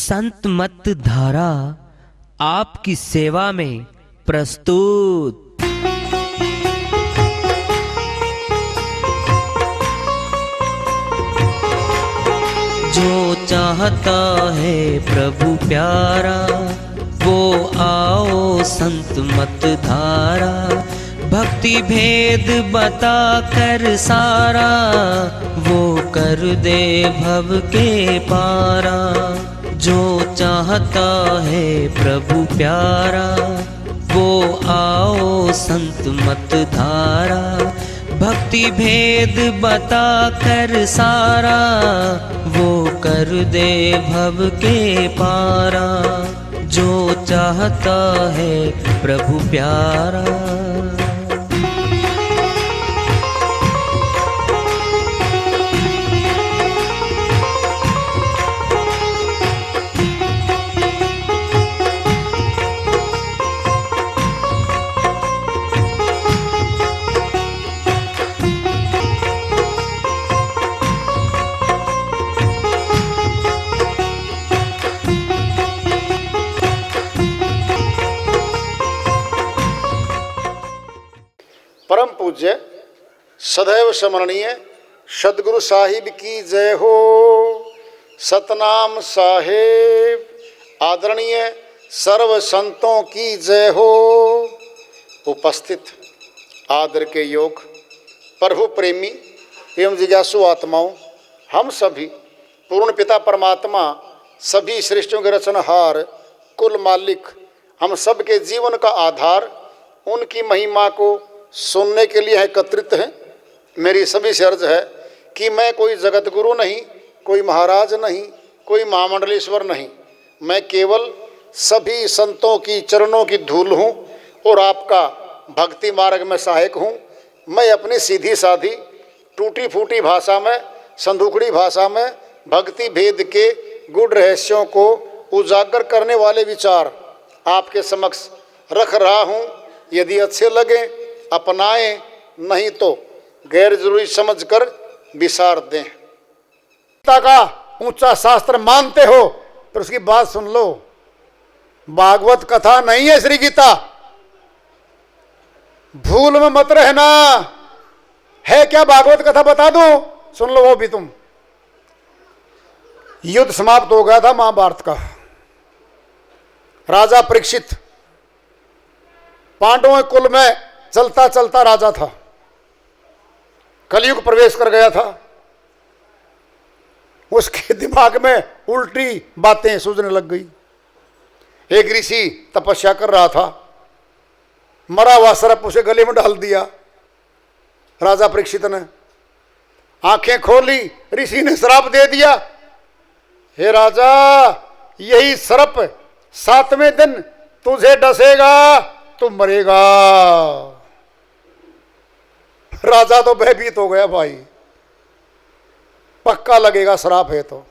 संत मत धारा आपकी सेवा में प्रस्तुत। जो चाहता है प्रभु प्यारा वो आओ संत मत धारा, भक्ति भेद बता कर सारा वो कर दे भव के पारा। जो चाहता है प्रभु प्यारा वो आओ संत मत धारा, भक्ति भेद बता कर सारा वो कर दे भव के पारा। जो चाहता है प्रभु प्यारा। परम पूज्य सदैव स्मरणीय सदगुरु साहिब की जय हो। सतनाम साहेब आदरणीय सर्व संतों की जय हो। उपस्थित आदर के योग प्रभु प्रेमी एवं जिज्ञासु आत्माओं, हम सभी पूर्ण पिता परमात्मा सभी सृष्टियों के रचनहार कुल मालिक हम सब के जीवन का आधार उनकी महिमा को सुनने के लिए एकत्रित हैं। मेरी सभी से अर्ज है कि मैं कोई जगत गुरु नहीं, कोई महाराज नहीं, कोई महामंडलेश्वर नहीं, मैं केवल सभी संतों की चरणों की धूल हूँ और आपका भक्ति मार्ग में सहायक हूँ। मैं अपनी सीधी साधी टूटी फूटी भाषा में, संदूकड़ी भाषा में भक्ति भेद के गुड़ रहस्यों को उजागर करने वाले विचार आपके समक्ष रख रहा हूँ। यदि अच्छे लगे अपनाएं, नहीं तो गैर जरूरी समझकर विसार दें। गीता का ऊंचा शास्त्र मानते हो तो उसकी बात सुन लो। भागवत कथा नहीं है श्री गीता, भूल में मत रहना। है क्या भागवत कथा बता दो, सुन लो वो भी तुम। युद्ध समाप्त हो गया था महाभारत का। राजा परीक्षित पांडवों कुल में चलता चलता राजा था, कलयुग प्रवेश कर गया था। उसके दिमाग में उल्टी बातें सूझने लग गई। एक ऋषि तपस्या कर रहा था, मरा हुआ सर्प उसे गले में डाल दिया। राजा परीक्षित ने आंखें खोली, ऋषि ने श्राप दे दिया, हे राजा यही सर्प 7वें दिन तुझे डसेगा, तू मरेगा। राजा तो भयभीत हो गया, भाई पक्का लगेगा श्राप है तो।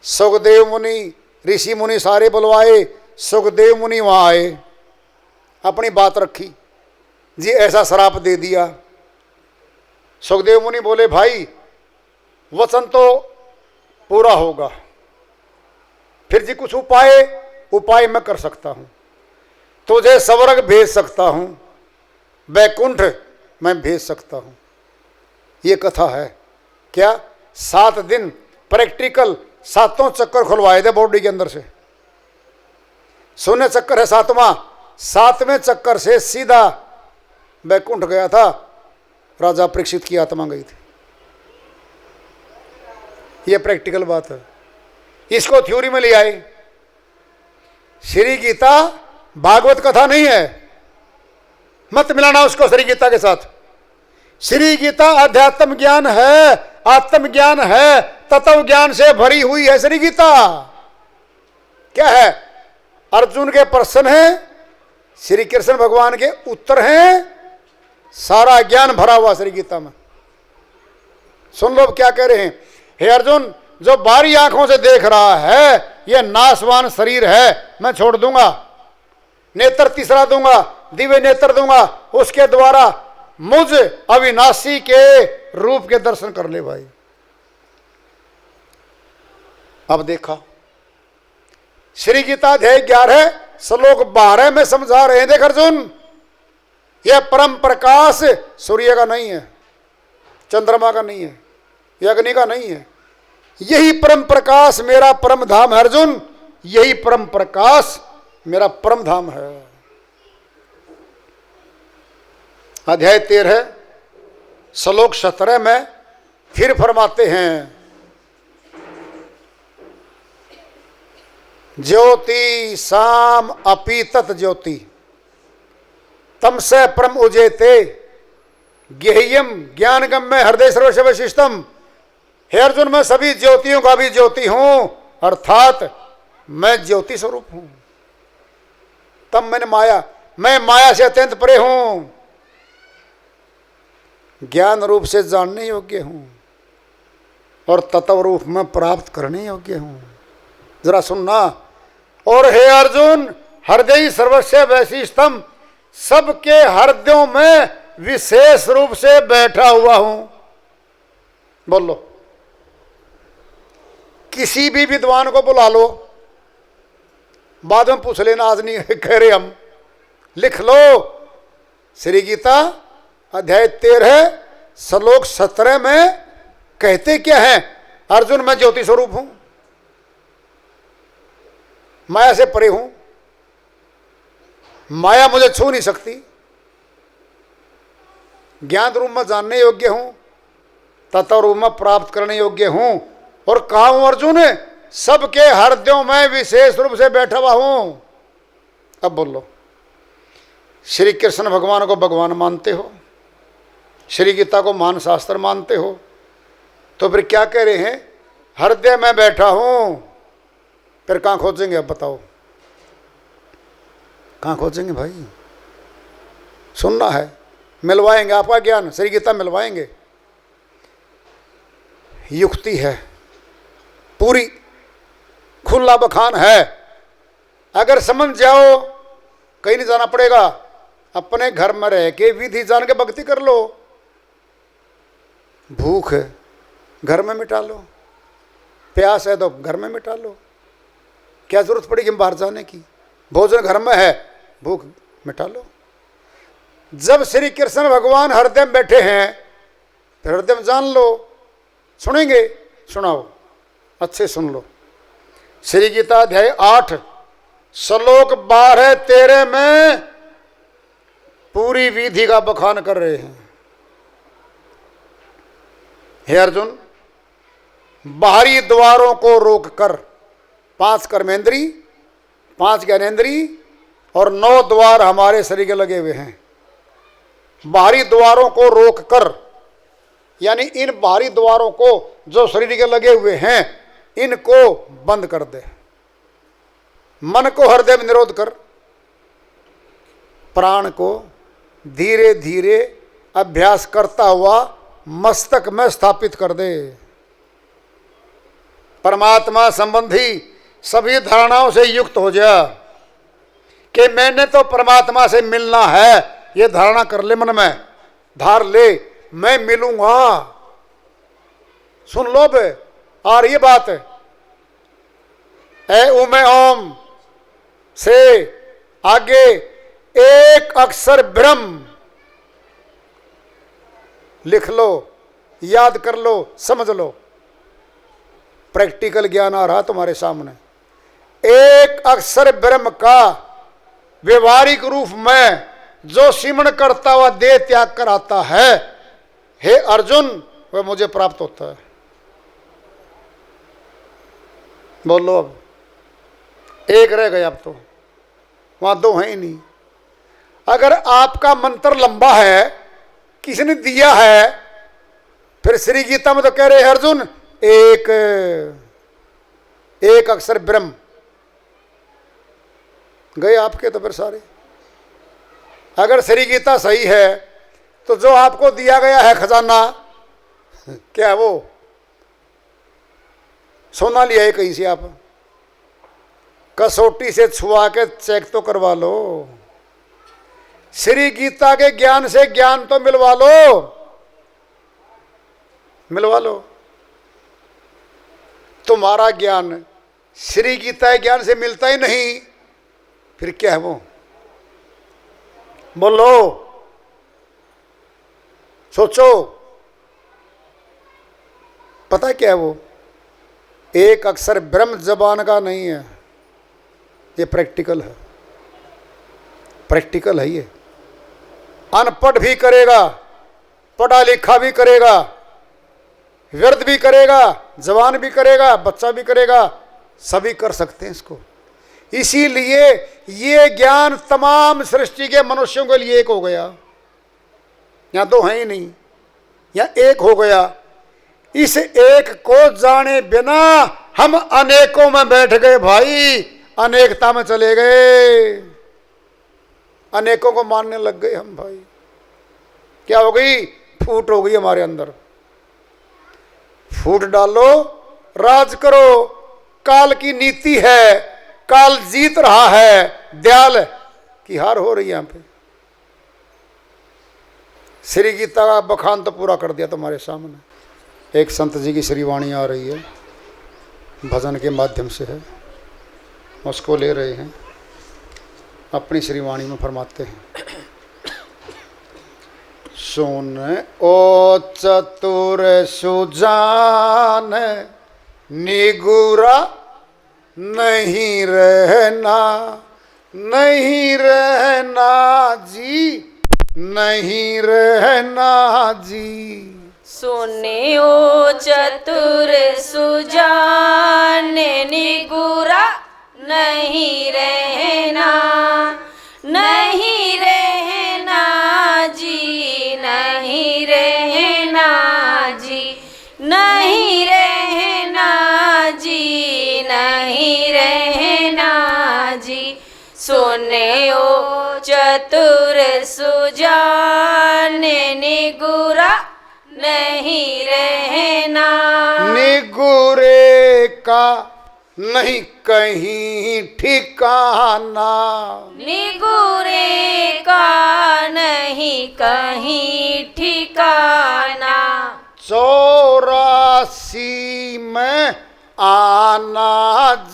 सुखदेव मुनि, ऋषि मुनि सारे बुलवाए। सुखदेव मुनि वहां आए, अपनी बात रखी, जी ऐसा श्राप दे दिया। सुखदेव मुनि बोले, भाई वचन तो पूरा होगा, फिर जी कुछ उपाय मैं कर सकता हूं। तुझे स्वर्ग भेज सकता हूं, वैकुंठ मैं भेज सकता हूं। ये कथा है क्या? 7 दिन प्रैक्टिकल 7 चक्कर खुलवाए थे बॉडी के अंदर से। 0 चक्कर है 7वां, 7वें चक्कर से सीधा वैकुंठ गया था। राजा परीक्षित की आत्मा गई थी। ये प्रैक्टिकल बात है, इसको थ्योरी में ले आए। श्री गीता भागवत कथा नहीं है, मत मिलाना उसको श्री गीता के साथ। श्री गीता अध्यात्म ज्ञान है, आत्मज्ञान है, तत्व ज्ञान से भरी हुई है श्री गीता। क्या है? अर्जुन के प्रश्न है, श्री कृष्ण भगवान के उत्तर हैं, सारा ज्ञान भरा हुआ श्री गीता में। सुन लो क्या कह रहे हैं। हे अर्जुन, जो बाहरी आंखों से देख रहा है यह नाशवान शरीर है, मैं छोड़ दूंगा, नेत्र तीसरा दूंगा, दिव्य नेत्र दूंगा, उसके द्वारा मुझ अविनाशी के रूप के दर्शन कर ले। भाई अब देखा श्री गीता अध्याय 11 श्लोक 12 में समझा रहे हैं। देख अर्जुन, यह परम प्रकाश सूर्य का नहीं है, चंद्रमा का नहीं है, यह अग्नि का नहीं है, यही परम प्रकाश मेरा परम धाम है अर्जुन, यही परम प्रकाश मेरा परम धाम है। अध्याय 13 श्लोक 17 में फिर फरमाते हैं, ज्योति शाम अपि तत् ज्योति तमसे परम उजेते गेह्यम ज्ञानगम्य हृदय सर्वस्व वशिष्ठम। हे अर्जुन, मैं सभी ज्योतियों का भी ज्योति हूं, अर्थात मैं ज्योति स्वरूप हूं। तब मैं माया से अत्यंत परे हूं, ज्ञान रूप से जानने योग्य हूं और तत्व रूप में प्राप्त करने योग्य हूं। जरा सुनना। और हे अर्जुन, हृदय सर्वस्व वैशिष्टम, सबके हृदयों में विशेष रूप से बैठा हुआ हूं। बोलो, किसी भी विद्वान को बुला लो, बाद में पूछ लेना, आज नहीं कह रहे हम, लिख लो। श्री गीता अध्याय 13 श्लोक 17 में कहते क्या है? अर्जुन, मैं ज्योति स्वरूप हूं, माया से परे हूं, माया मुझे छू नहीं सकती, ज्ञान रूप में जानने योग्य हूं, तत्व रूप में प्राप्त करने योग्य हूं। और कहा हूं अर्जुन, सबके हृदयों में विशेष रूप से बैठा हुआ हूं। अब बोलो, श्री कृष्ण भगवान को भगवान मानते हो, श्री गीता को महान शास्त्र मानते हो, तो फिर क्या कह रहे हैं? हृदय में बैठा हूं। फिर कहां खोजेंगे? अब बताओ, कहां खोजेंगे भाई? सुनना है, मिलवाएंगे आपका ज्ञान, श्री गीता मिलवाएंगे। युक्ति है पूरी, खुला बखान है। अगर समझ जाओ, कहीं नहीं जाना पड़ेगा, अपने घर में रह के विधि जान के भक्ति कर लो। भूख है घर में मिटा लो, प्यास है तो घर में मिटा लो, क्या जरूरत पड़ेगी बाहर जाने की? भोजन घर में है, भूख मिटा लो। जब श्री कृष्ण भगवान हृदय में बैठे हैं, फिर हृदय में जान लो। सुनेंगे? सुनाओ, अच्छे सुन लो। श्री गीता अध्याय 8 श्लोक 12-13 में पूरी विधि का बखान कर रहे हैं। हे अर्जुन, बाहरी द्वारों को रोककर 5 कर्मेंद्री, 5 ज्ञानेंद्री और 9 द्वार हमारे शरीर के लगे हुए हैं। बाहरी द्वारों को रोककर, यानी इन बाहरी द्वारों को जो शरीर के लगे हुए हैं, इनको बंद कर दे। मन को हृदय में निरोध कर, प्राण को धीरे धीरे अभ्यास करता हुआ मस्तक में स्थापित कर दे। परमात्मा संबंधी सभी धारणाओं से युक्त हो जा कि मैंने तो परमात्मा से मिलना है। ये धारणा कर ले, मन में धार ले, मैं मिलूंगा। सुन लो बे, आ रही बात। ए उमे ओम से आगे एक अक्षर ब्रह्म लिख लो, याद कर लो, समझ लो। प्रैक्टिकल ज्ञान आ रहा तुम्हारे सामने। एक अक्षर ब्रह्म का व्यवहारिक रूप में जो सिमरण करता हुआ देह त्याग कर आता है, हे अर्जुन, वह मुझे प्राप्त होता है। बोलो, अब एक रह गया, अब तो वहां 2 है ही नहीं। अगर आपका मंत्र लंबा है, किसी ने दिया है, फिर श्री गीता में तो कह रहे हैं अर्जुन, एक अक्षर ब्रह्म। गए आपके तो फिर सारे। अगर श्री गीता सही है तो जो आपको दिया गया है खजाना, क्या है वो? सोना लिया है कहीं से, आप कसौटी से छुआ के चेक तो करवा लो। श्री गीता के ज्ञान से ज्ञान तो मिलवा लो, मिलवा लो। तुम्हारा ज्ञान श्री गीता ज्ञान से मिलता ही नहीं, फिर क्या है वो? बोलो, सोचो, पता क्या है वो? एक अक्षर ब्रह्म जबान का नहीं है, ये प्रैक्टिकल है, प्रैक्टिकल है ये। अनपढ़ भी करेगा, पढ़ा लिखा भी करेगा, व्यर्थ भी करेगा, जवान भी करेगा, बच्चा भी करेगा, सभी कर सकते हैं इसको। इसीलिए ये ज्ञान तमाम सृष्टि के मनुष्यों के लिए एक हो गया। यहाँ तो है ही नहीं, यहाँ एक हो गया। इस एक को जाने बिना हम अनेकों में बैठ गए भाई, अनेकता में चले गए, अनेकों को मानने लग गए हम भाई। क्या हो गई? फूट हो गई हमारे अंदर। फूट डालो, राज करो, काल की नीति है, काल जीत रहा है, दयाल की हार हो रही है। यहां पे श्री गीता का बखान तो पूरा कर दिया तुम्हारे सामने। एक संत जी की श्रीवाणी आ रही है, भजन के माध्यम से है, उसको ले रहे हैं, अपनी श्रीवाणी में फरमाते हैं। सुन ओ चतुर सुजान, निगुरा नहीं रहना, नहीं रहना जी, नहीं रहना जी। सुने ओ चतुर सुजान, निगुरा नहीं रहना, नहीं रहना जी, नहीं रहना जी, नहीं रहना जी, नहीं रहना जी। सुने ओ चतुर सुजान, निगुरा नहीं रहना। निगुरे का नहीं कहीं ठिकाना, निगुरे का नहीं कहीं ठिकाना। 84 में आना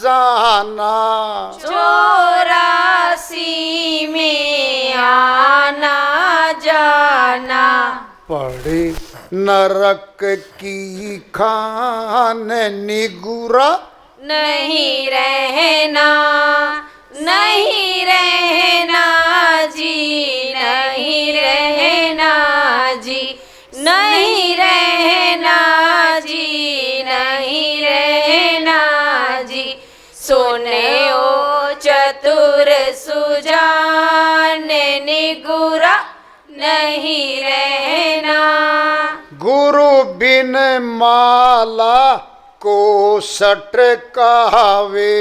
जाना, 84 में आना जाना। पड़े नरक की खान, निगुरा नहीं रहना, नहीं रहना जी, नहीं रहना जी, नहीं रहना जी, नहीं रहना जी। सुने ओ चतुर सुजान, निगुरा नहीं रहना। गुरु बिन माला को सटकावे,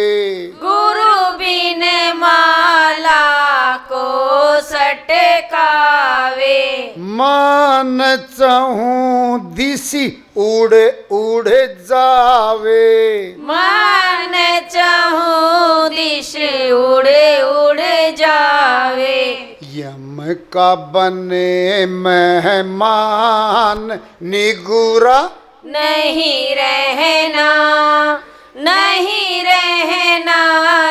गुरु बिन माला को सटकावे। मान चाहूं दिसी उड़ उड़ जावे, मान चाहूं दिश उड़ उड़ जावे। यम का बने मेहमान, निगुरा नहीं रहना, नहीं रहना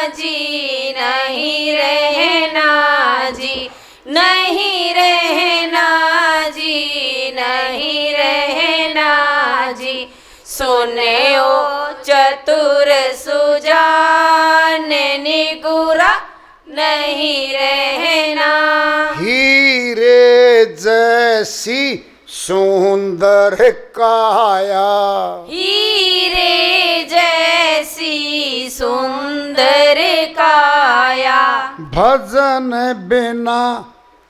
जी, नहीं रहना जी, नहीं रहना जी, नहीं रहना जी। सुने ओ चतुर सुजान, निगुरा नहीं रहना। हीरे जैसी सुंदर काया, हीरे जैसी सुंदर काया। भजन बिना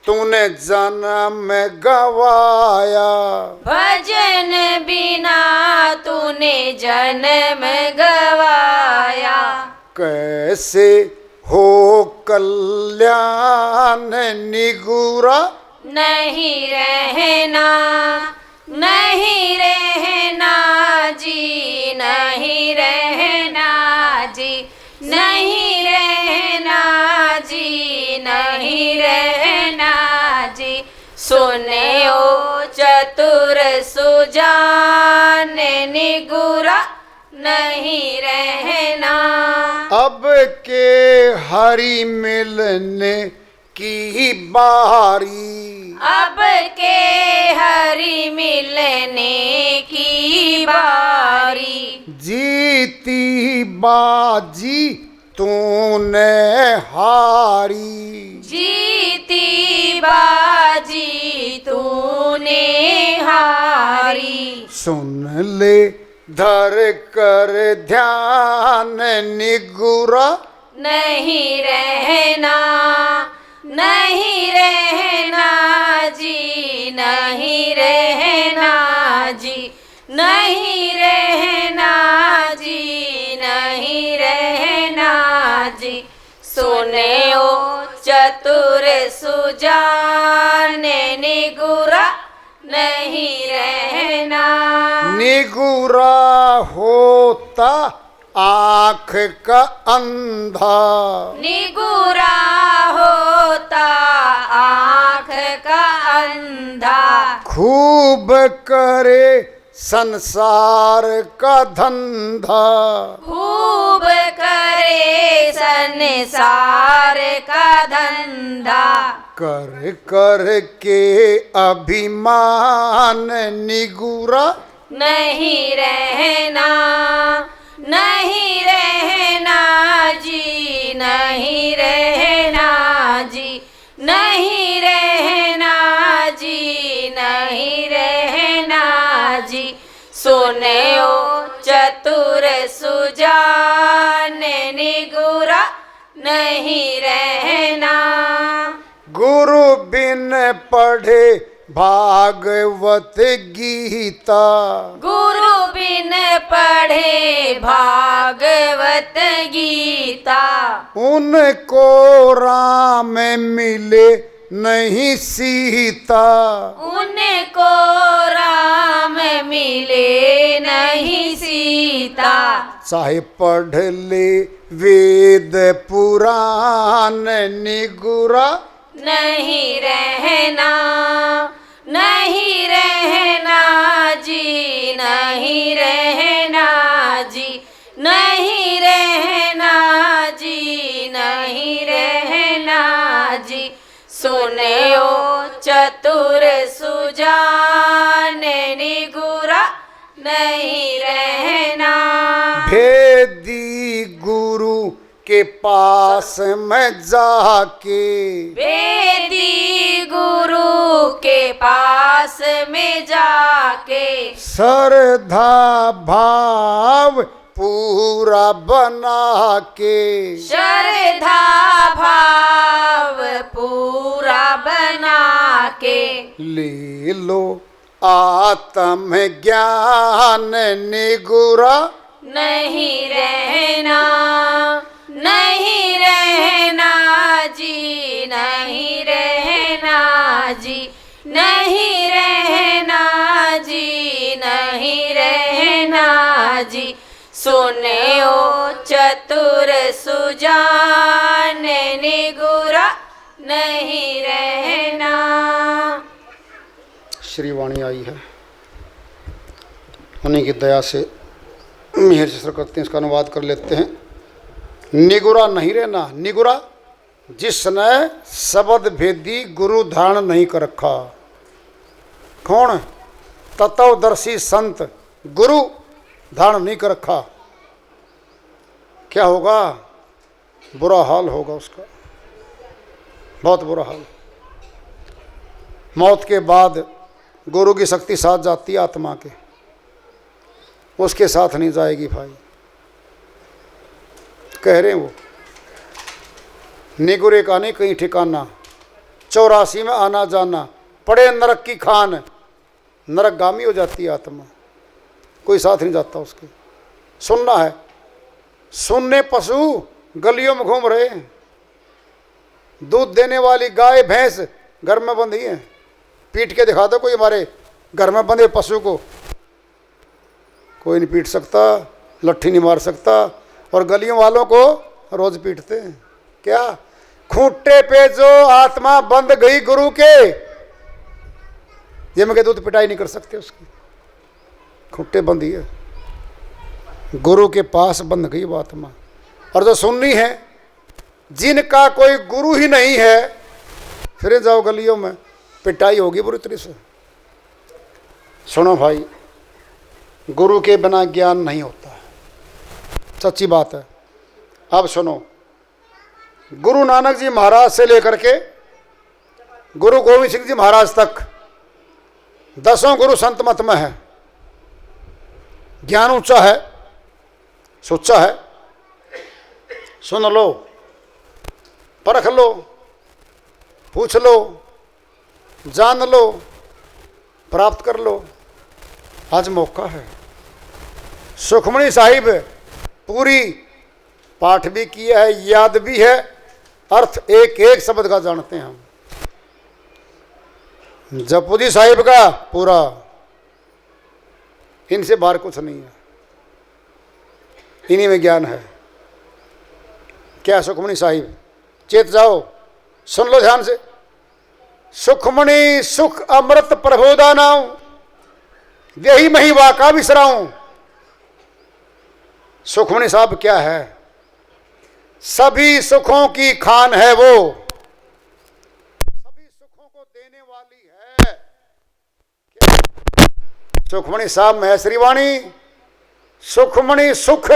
तूने जन्म गवाया, भजन बिना तूने जन्म गवाया। कैसे हो कल्याण, निगुरा नहीं रहना, नहीं रहना जी, नहीं रहना जी, नहीं रहना जी, नहीं रहना जी। सुने ओ चतुर सुजान, निगुरा नहीं रहना। के हरि मिलने की बारी, अब के हरि मिलने की बारी। जीती बाजी तूने हारी, जीती बाजी तूने हारी। सुन ले धर कर ध्यान निगुरा, नहीं रहना, नहीं रहना जी, नहीं रहना जी, नहीं रहना जी, नहीं रहना जी। सुने ओ चतुर सुजान निगुरा, नहीं रहना। निगुरा होता आँख का अंधा, निगुरा होता आँख का अंधा। खूब करे संसार का धंधा, खूब करे संसार का धंधा। कर कर के अभिमान निगुरा, नहीं रहना, नहीं रहना जी, नहीं रहना जी, नहीं रहना जी, नहीं रहना जी। सुने ओ चतुर सुजान निगुरा, नहीं रहना। गुरु बिन पढ़े भागवत गीता, गुरु बिन पढ़े भागवत गीता। उनको राम मिले नहीं सीता, उनको राम मिले नहीं सीता। चाहे पढ़ ले वेद पुराण निगुरा, नहीं रहना, नहीं रहना जी, नहीं रहना जी, नहीं रहना जी, नहीं रहना जी। सुने ओ चतुर सुजान निगुरा, नहीं रहना। भेदी गुरु के पास मैं जाके, वेदी गुरु के पास में जाके। श्रद्धा भाव पूरा बना के, श्रद्धा भाव पूरा बना के। ले लो आत्म ज्ञान निगुरा, नहीं रहना, नहीं रहना जी, नहीं रहना जी, नहीं रहना जी, नहीं रहना जी। सुने ओ चतुर सुजान निगुरा, नहीं रहना। श्रीवाणी आई है, उन्हीं की दया से मेहर से करते हैं, इसका अनुवाद कर लेते हैं। निगुरा नहीं रहना, निगुरा जिसने शब्द भेदी गुरु धारण नहीं कर रखा। कौन? तत्वदर्शी संत गुरु धारण नहीं कर रखा, क्या होगा? बुरा हाल होगा उसका, बहुत बुरा हाल। मौत के बाद गुरु की शक्ति साथ जाती है आत्मा के, उसके साथ नहीं जाएगी भाई, कह रहे हैं वो। निगुरे का नहीं कहीं ठिकाना, 84 में आना जाना, पड़े नरक की खान, नरकगामी हो जाती है आत्मा, कोई साथ नहीं जाता उसके। सुनना है, सुनने पशु गलियों में घूम रहे हैं, दूध देने वाली गाय भैंस घर में बंधी है। पीट के दिखा दो कोई हमारे घर में बंधे पशु को, कोई नहीं पीट सकता, लट्ठी नहीं मार सकता, और गलियों वालों को रोज पीटते हैं। क्या? खूंटे पे जो आत्मा बंध गई गुरु के, ये मैं दूध पिटाई नहीं कर सकते उसकी, खूंटे बंधी है, गुरु के पास बंध गई वो आत्मा। और जो सुन्नी है, जिनका कोई गुरु ही नहीं है, फिर जाओ गलियों में, पिटाई होगी बुरी तरह से। सुनो भाई, गुरु के बिना ज्ञान नहीं होता है, सच्ची बात है। अब सुनो, गुरु नानक जी महाराज से लेकर के गुरु गोविंद सिंह जी महाराज तक 10 गुरु संत मत में है। ज्ञान ऊंचा है, सुच्चा है, सुन लो, परख लो, पूछ लो, जान लो, प्राप्त कर लो। आज मौका है। सुखमणी साहिब पूरी पाठ भी किया है, याद भी है, अर्थ एक एक शब्द का जानते हैं हम। जपुजी साहिब का पूरा, इनसे बाहर कुछ नहीं है, इन्हीं में ज्ञान है। क्या सुखमणी साहिब, चेत जाओ, सुन लो ध्यान से। सुखमणी सुख अमृत प्रभोदा नाऊ, यही मही वाका विसराऊं। सुखमणी साहब क्या है? सभी सुखों की खान है वो, सभी सुखों को देने वाली है। सुखमणी साहब महेश्वरी वाणी, सुखमणी सुख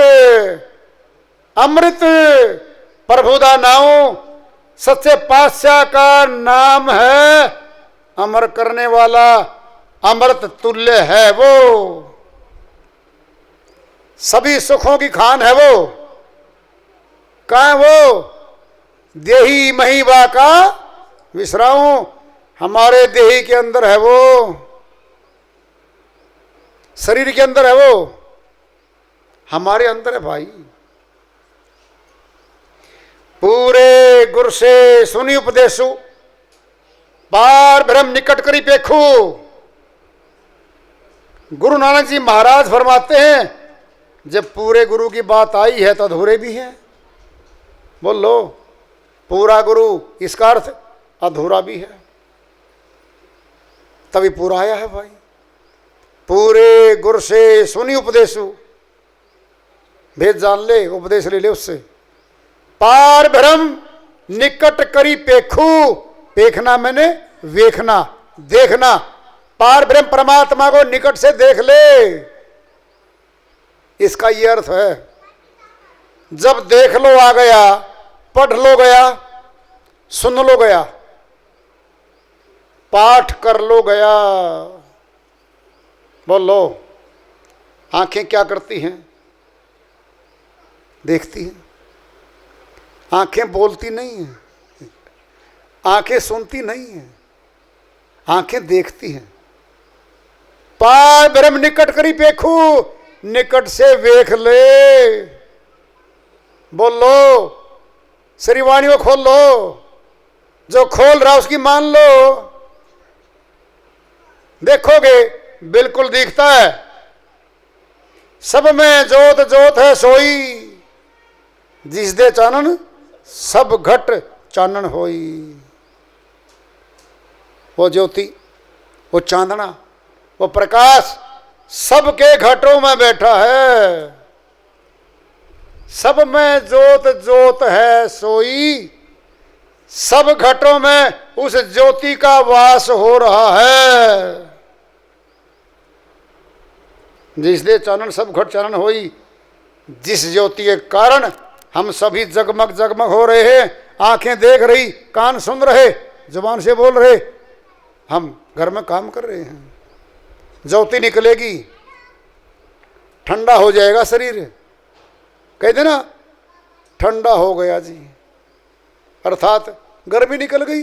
अमृत प्रभुदा नाऊ, सच्चे पातशाह का नाम है, अमर करने वाला, अमृत तुल्य है वो। सभी सुखों की खान है वो। कहाँ है वो? देही महिवा का विश्राम, हमारे देही के अंदर है वो, शरीर के अंदर है वो, हमारे अंदर है भाई। पूरे गुर से सुनी उपदेशु, पार ब्रह्म निकट करी पेखू। गुरु नानक जी महाराज फरमाते हैं, जब पूरे गुरु की बात आई है तो अधूरे भी हैं। बोल लो, पूरा गुरु, इसका अर्थ अधूरा भी है, तभी पूरा आया है भाई। पूरे गुरु से सुनी उपदेशु, भेद जान ले, उपदेश ले ले उससे। पार ब्रह्म निकट करी पेखू, पेखना मैंने वेखना, देखना। पार ब्रह्म परमात्मा को निकट से देख ले, इसका ये अर्थ है। जब देख लो आ गया, पढ़ लो गया, सुन लो गया, पाठ कर लो गया। बोल लो, आंखें क्या करती हैं? देखती हैं। आंखें बोलती नहीं हैं, आंखें सुनती नहीं हैं, आंखें देखती हैं। पार ब्रह्म निकट करी पेखू, निकट से वेख ले। बोलो, श्रीवाणी को खोल लो, जो खोल रहा उसकी मान लो। देखोगे बिल्कुल दिखता है। सब में जोत जोत है सोई, जिस दे चानन सब घट चानन होई। वो ज्योति, वो चांदना, वो प्रकाश सबके घटों में बैठा है। सब में जोत जोत है सोई, सब घटों में उस ज्योति का वास हो रहा है। जिस दे चानन सब घट चानन होई, जिस ज्योति के कारण हम सभी जगमग जगमग हो रहे हैं। आंखें देख रही, कान सुन रहे, जुबान से बोल रहे, हम घर में काम कर रहे हैं। ज्योति निकलेगी, ठंडा हो जाएगा शरीर। कहते ना, ठंडा हो गया जी, अर्थात गर्मी निकल गई।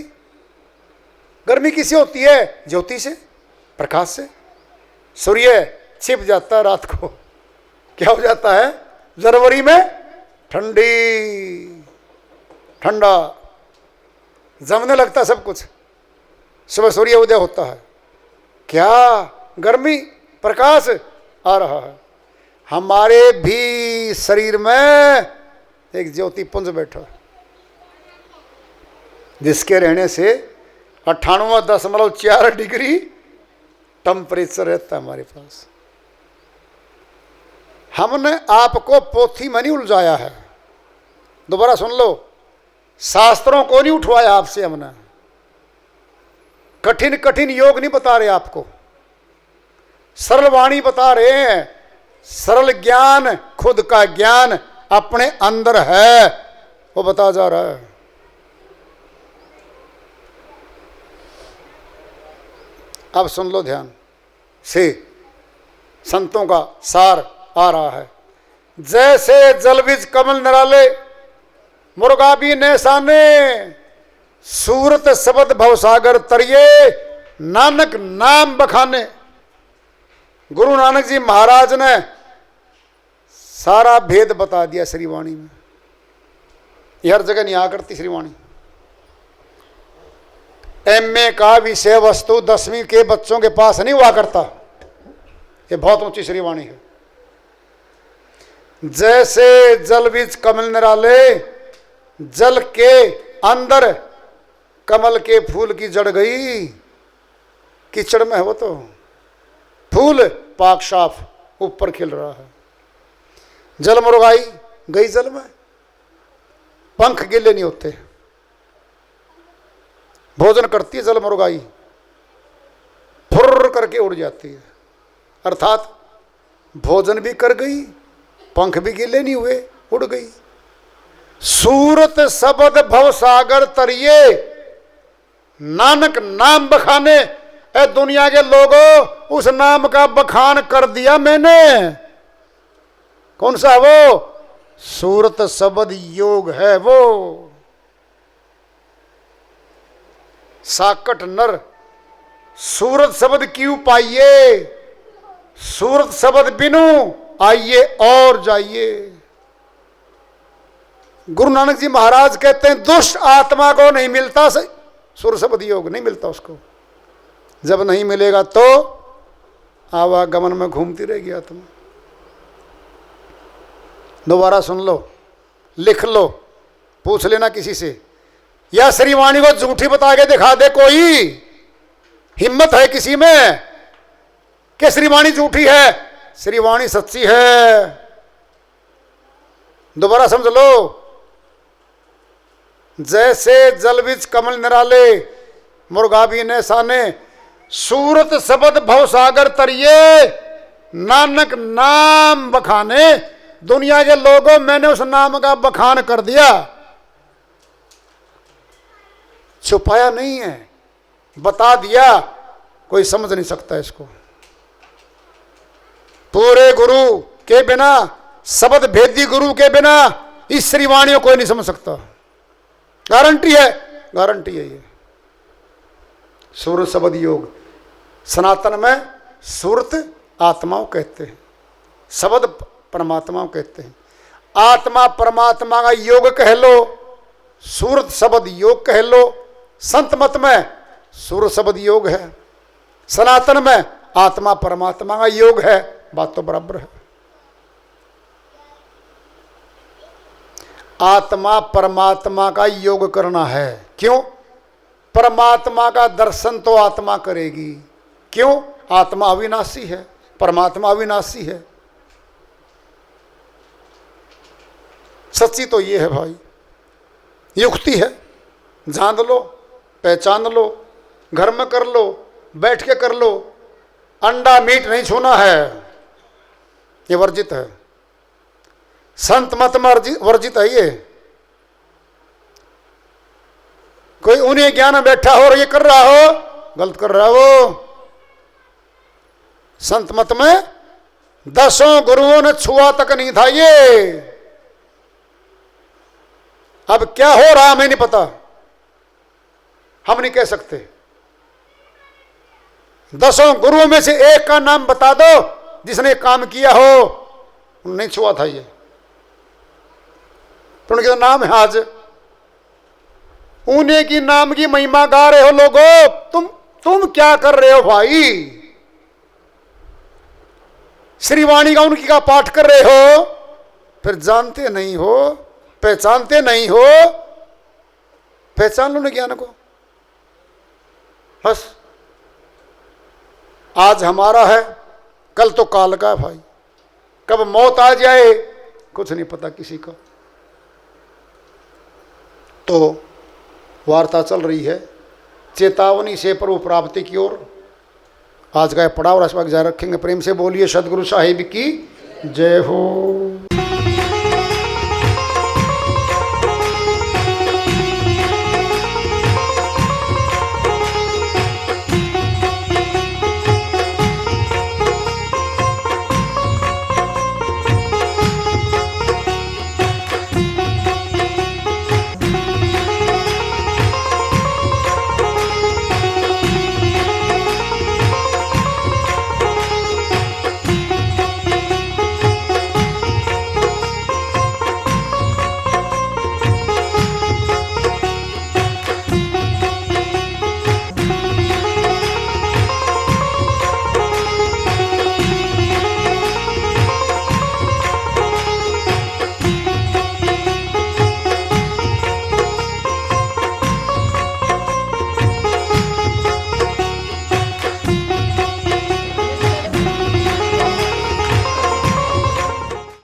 गर्मी किससे होती है? ज्योति से, प्रकाश से। सूर्य छिप जाता है रात को, क्या हो जाता है? जनवरी में ठंडी, ठंडा, जमने लगता सब कुछ। सुबह सूर्य उदय होता है, क्या गर्मी, प्रकाश आ रहा है। हमारे भी शरीर में एक ज्योति पुंज बैठा है, जिसके रहने से 98.4 डिग्री टेम्परेचर रहता है हमारे पास। हमने आपको पोथी में नहीं उलझाया है, दोबारा सुन लो, शास्त्रों को नहीं उठवाया आपसे हमने, कठिन कठिन योग नहीं बता रहे आपको, सरल वाणी बता रहे हैं। सरल ज्ञान, खुद का ज्ञान अपने अंदर है, वो बता जा रहा है। अब सुन लो ध्यान से, संतों का सार आ रहा है। जैसे जल बीज कमल निराले, मुर्गा भी नैसाने, सूरत शब्द भवसागर तरिए, नानक नाम बखाने। गुरु नानक जी महाराज ने सारा भेद बता दिया श्रीवाणी में। हर जगह नहीं आ करती श्रीवाणी। एमए का विषय वस्तु 10वीं के बच्चों के पास नहीं हुआ करता। ये बहुत ऊंची श्रीवाणी है। जैसे जल बीज कमल निराले, जल के अंदर कमल के फूल की जड़ गई, कीचड़ में है वो तो, फूल पाक साफ ऊपर खिल रहा है। जल मुर्गाई गई जल में, पंख गिले नहीं होते, भोजन करती है जल मुर्गाई, फुर्र करके उड़ जाती है, अर्थात भोजन भी कर गई, पंख भी गिले नहीं हुए, उड़ गई। सूरत शब्द भवसागर तरिए, नानक नाम बखाने। ए दुनिया के लोगों, उस नाम का बखान कर दिया मैंने। कौन सा वो? सूरत शब्द योग है वो। साकट नर सूरत शब्द क्यों पाइए, सूरत शब्द बिनु आइए और जाइए। गुरु नानक जी महाराज कहते हैं दुष्ट आत्मा को नहीं मिलता सूरत शब्द योग, नहीं मिलता उसको। जब नहीं मिलेगा तो आवागमन में घूमती रहेगी आत्मा। दोबारा सुन लो, लिख लो, पूछ लेना किसी से, या श्रीवाणी को झूठी बता के दिखा दे कोई। हिम्मत है किसी में कि श्रीवाणी झूठी है? श्रीवाणी सच्ची है। दोबारा समझ लो, जैसे जल बीज कमल निराले, मुर्गा भी नैसाने, सूरत शब्द भवसागर तरिए, नानक नाम बखाने। दुनिया के लोगों, मैंने उस नाम का बखान कर दिया, छुपाया नहीं है, बता दिया। कोई समझ नहीं सकता इसको। पूरे गुरु के बिना, शब्द भेदी गुरु के बिना इस श्रीवाणी को कोई नहीं समझ सकता। गारंटी है, गारंटी है ये। सूरत शब्द योग, सनातन में सूरत आत्माओं कहते हैं, शब्द परमात्माओं कहते हैं। आत्मा परमात्मा का योग कह लो, सूरत शब्द योग कह लो। संत मत में सूरत शब्द योग है, सनातन में आत्मा परमात्मा का योग है। बात तो बराबर है। आत्मा परमात्मा का योग करना है। क्यों? परमात्मा का दर्शन तो आत्मा करेगी। क्यों? आत्मा अविनाशी है, परमात्मा अविनाशी है। सच्ची तो ये है भाई, युक्ति है। जान लो, पहचान लो, घर में कर लो, बैठ के कर लो। अंडा मीट नहीं छूना है, ये वर्जित है। संत मत में वर्जित है ये। कोई उन्हें ज्ञान में बैठा हो और ये कर रहा हो, गलत कर रहा हो। संत मत में 10 गुरुओं ने छुआ तक नहीं था ये। अब क्या हो रहा हमें नहीं पता, हम नहीं कह सकते। 10 गुरुओं में से एक का नाम बता दो जिसने काम किया हो, नहीं छुआ था ये, तो उनके नाम है आज। उन्हीं की नाम की महिमा गा रहे हो लोगों। तुम क्या कर रहे हो भाई? श्रीवाणी का उनकी का पाठ कर रहे हो, फिर जानते नहीं हो, पहचानते नहीं हो। पहचान लो ना ज्ञान को बस। आज हमारा है, कल तो काल का है भाई। कब मौत आ जाए कुछ नहीं पता किसी को। तो वार्ता चल रही है चेतावनी से प्रभु प्राप्ति की ओर। आज का पड़ाव रसवाक जारी रखेंगे। प्रेम से बोलिए सदगुरु साहिब की जय हो।